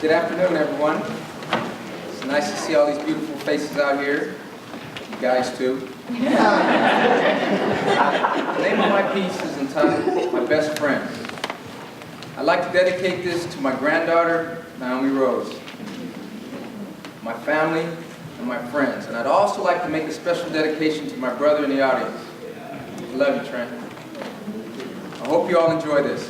Good afternoon, everyone. It's nice to see all these beautiful faces out here. You guys, too. The name of my piece is entitled My Best Friend. I'd like to dedicate this to my granddaughter, Naomi Rose, my family, and my friends. And I'd also like to make a special dedication to my brother in the audience. I love you, Trent. I hope you all enjoy this.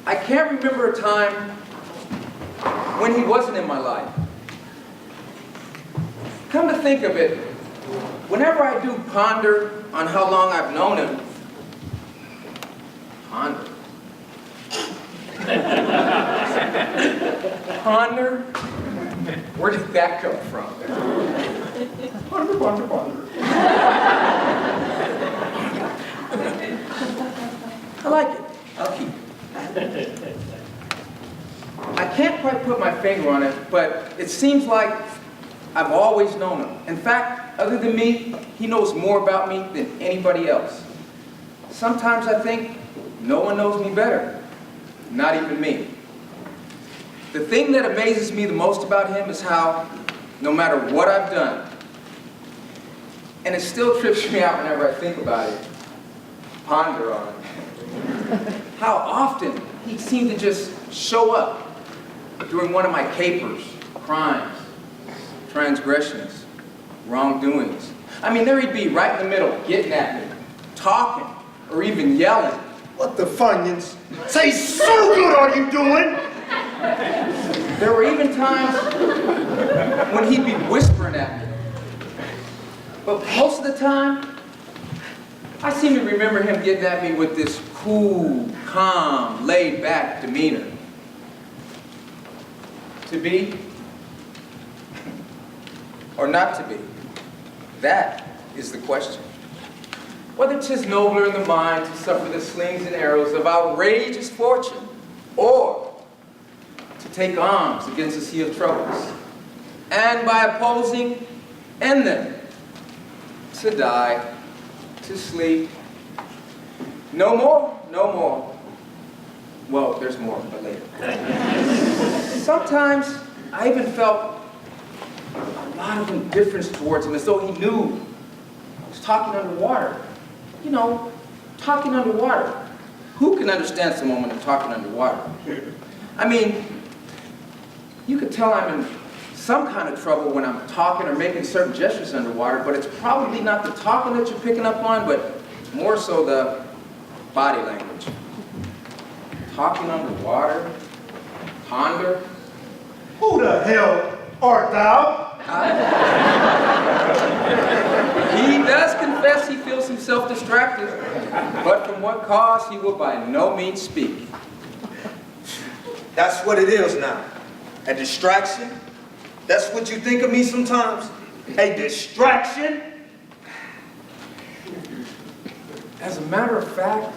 I can't remember a time when he wasn't in my life. Come to think of it, whenever I do ponder on how long I've known him, ponder. Ponder? Where did that come from? Ponder, ponder, ponder. I like it. I'll keep it. I can't quite put my finger on it, but it seems like I've always known him. In fact, other than me, he knows more about me than anybody else. Sometimes I think no one knows me better, not even me. The thing that amazes me the most about him is how, no matter what I've done, and it still trips me out whenever I think about it, ponder on it, how often he seemed to just show up during one of my capers, crimes, transgressions, wrongdoings. I mean, there he'd be right in the middle, getting at me, talking, or even yelling. What the Funyuns? Say, so good are you doing? There were even times when he'd be whispering at me. But most of the time, I seem to remember him getting at me with this cool, calm, laid-back demeanor. To be or not to be? That is the question. Whether 'tis nobler in the mind to suffer the slings and arrows of outrageous fortune, or to take arms against a sea of troubles, and by opposing, end them, to die, to sleep. No more, no more. Well, there's more, but later. Sometimes I even felt a lot of indifference towards him, as though he knew I was talking underwater. You know, talking underwater. Who can understand someone when they're talking underwater? I mean, you could tell I'm in some kind of trouble when I'm talking or making certain gestures underwater, but it's probably not the talking that you're picking up on, but more so the body language. Talking underwater, ponder. Who the hell art thou? He does confess he feels himself distracted, but from what cause he will by no means speak. That's what it is now. A distraction? That's what you think of me sometimes? A distraction? As a matter of fact,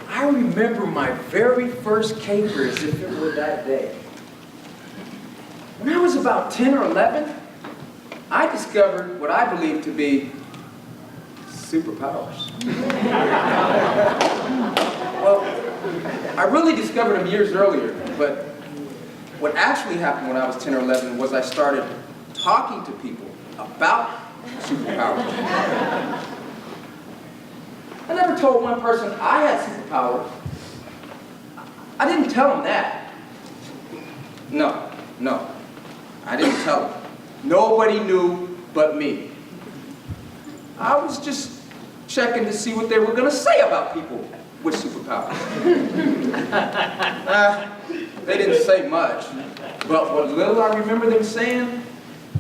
I remember my very first caper as if it were that day. When I was about 10 or 11, I discovered what I believed to be superpowers. Well, I really discovered them years earlier, but what actually happened when I was 10 or 11 was I started talking to people about superpowers. I never told one person I had superpowers. I didn't tell them that. No, I didn't tell them. Nobody knew but me. I was just checking to see what they were going to say about people with superpowers. They didn't say much, but what little I remember them saying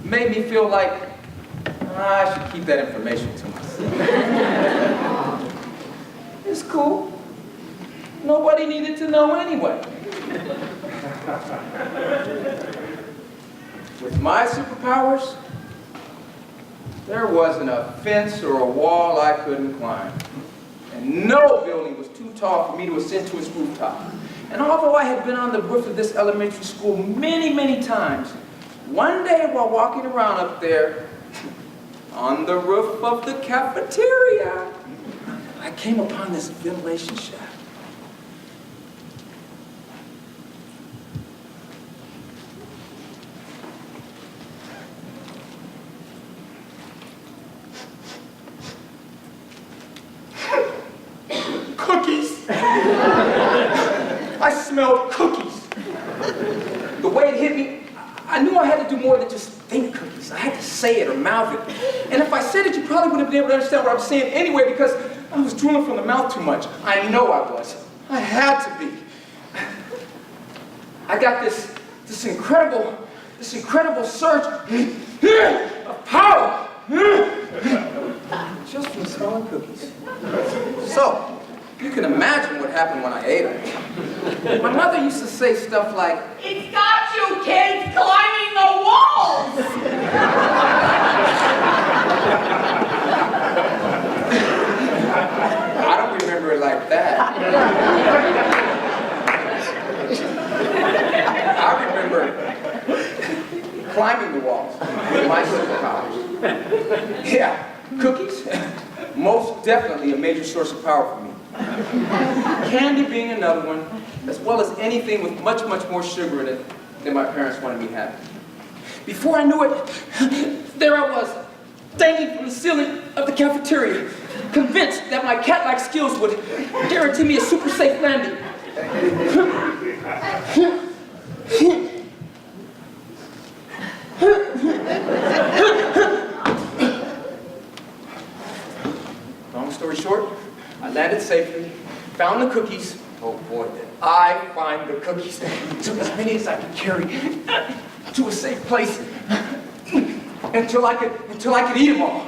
made me feel like I should keep that information to myself. It's cool. Nobody needed to know anyway. With my superpowers, there wasn't a fence or a wall I couldn't climb. And no building was too tall for me to ascend to its rooftop. And although I had been on the roof of this elementary school many, many times, one day while walking around up there, on the roof of the cafeteria, I came upon this ventilation shaft. Cookies! I smelled cookies. The way it hit me, I knew I had to do more than just think cookies. I had to say it or mouth it. And if I said it, you probably wouldn't have been able to understand what I was saying anyway because I was drooling from the mouth too much. I know I was. I had to be. I got this incredible surge of power just from smelling cookies. So, you can imagine what happened when I ate them. My mother used to say stuff like, "It's got you kids climbing the walls!" I don't remember it like that. I remember climbing the walls with my superpowers. Yeah, cookies, most definitely a major source of power for me. Candy being another one, as well as anything with much, much more sugar in it than my parents wanted me having. Before I knew it, there I was, dangling from the ceiling of the cafeteria, convinced that my cat-like skills would guarantee me a super safe landing. Long story short, I landed safely, found the cookies. Oh boy, did I find the cookies. Took as many as I could carry to a safe place until I could eat them all.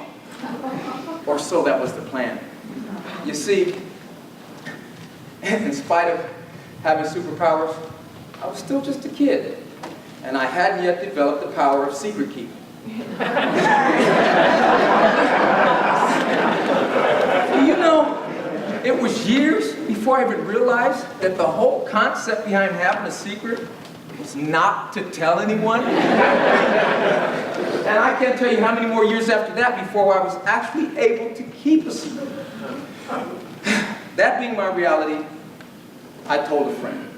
Or so that was the plan. You see, in spite of having superpowers, I was still just a kid, and I hadn't yet developed the power of secret keeping. You know, it was years before I even realized that the whole concept behind having a secret was not to tell anyone. And I can't tell you how many more years after that before I was actually able to keep a secret. That being my reality, I told a friend.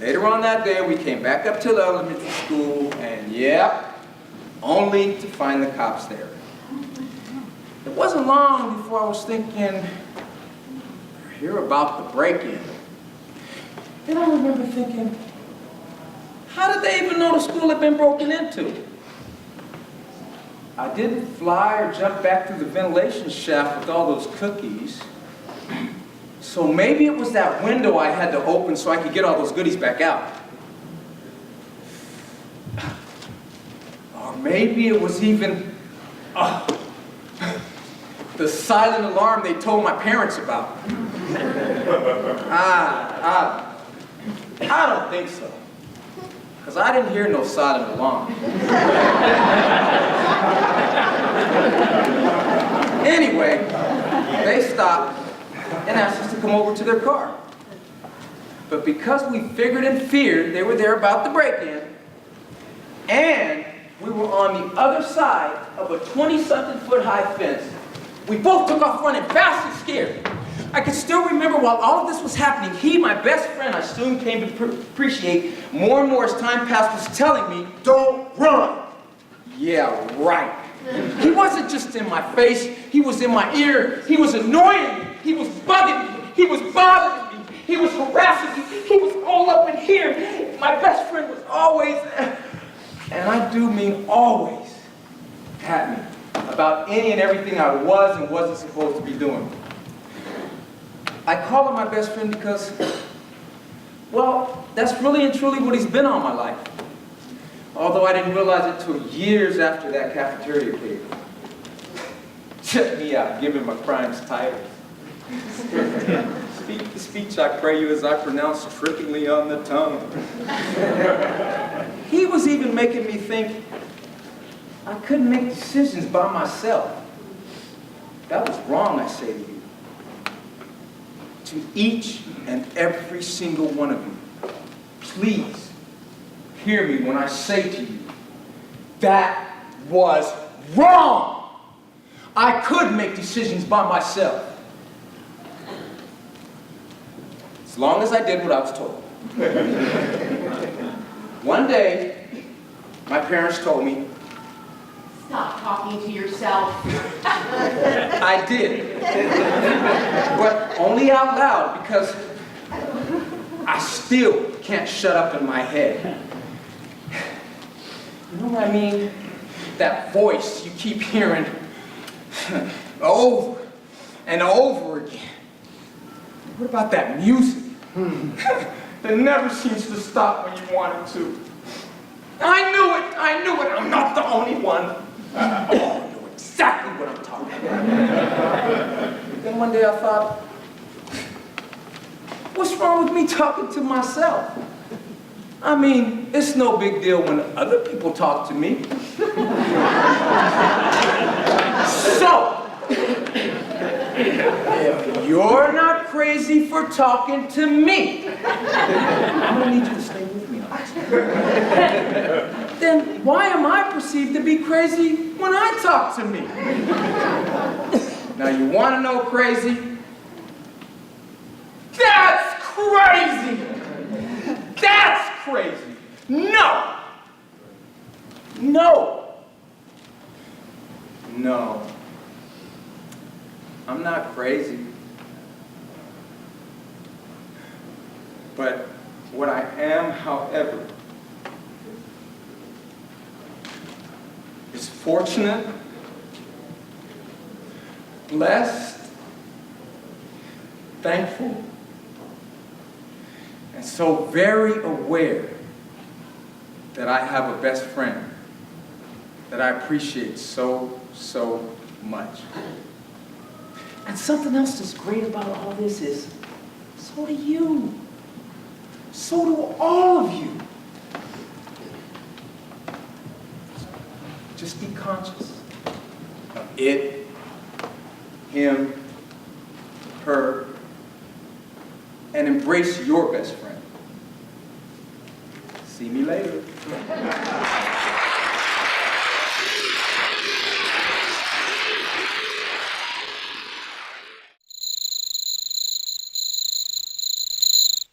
Later on that day, we came back up to the elementary school, and yep, only to find the cops there. It wasn't long before I was thinking, hear about the break-in. Then I remember thinking, how did they even know the school had been broken into? I didn't fly or jump back through the ventilation shaft with all those cookies. So maybe it was that window I had to open so I could get all those goodies back out. Or maybe it was even the silent alarm they told my parents about. I don't think so. Because I didn't hear no silent alarm. Anyway, they stopped and asked us to come over to their car. But because we figured and feared they were there about the break-in, and we were on the other side of a 20-something foot high fence, we both took off running fast and scared. I can still remember while all of this was happening, he, my best friend, I soon came to appreciate more and more as time passed, was telling me, "Don't run." Yeah, right. He wasn't just in my face, he was in my ear. He was annoying me, he was bugging me, he was bothering me, he was harassing me, he was all up in here. My best friend was always, and I do mean always, at me about any and everything I was and wasn't supposed to be doing. I call him my best friend because, well, that's really and truly what he's been all my life. Although I didn't realize it till years after that cafeteria cave. Check me out, giving my crimes titles. Speak the speech I pray you as I pronounce trickingly on the tongue. He was even making me think I couldn't make decisions by myself. That was wrong, I say to you. To each and every single one of you, please hear me when I say to you, that was wrong. I could make decisions by myself. as long as I did what I was told. One day, my parents told me, Stop talking to yourself. I did, but only out loud because I still can't shut up in my head. You know what I mean? That voice you keep hearing over and over again. What about that music that never seems to stop when you want it to? I knew it, I'm not the only one. Oh, I know exactly what I'm talking about. Then one day I thought, what's wrong with me talking to myself? I mean, it's no big deal when other people talk to me. So, if you're not crazy for talking to me, I'm gonna need you to stay with me on this. Then why am I perceived to be crazy when I talk to me? Now you wanna know crazy? That's crazy! That's crazy! No! No! No. I'm not crazy. But what I am, however, is fortunate, blessed, thankful, and so very aware that I have a best friend that I appreciate so, so much. And something else that's great about all this is, so do you. So do all of you. Just be conscious of it, him, her, and embrace your best friend. See me later.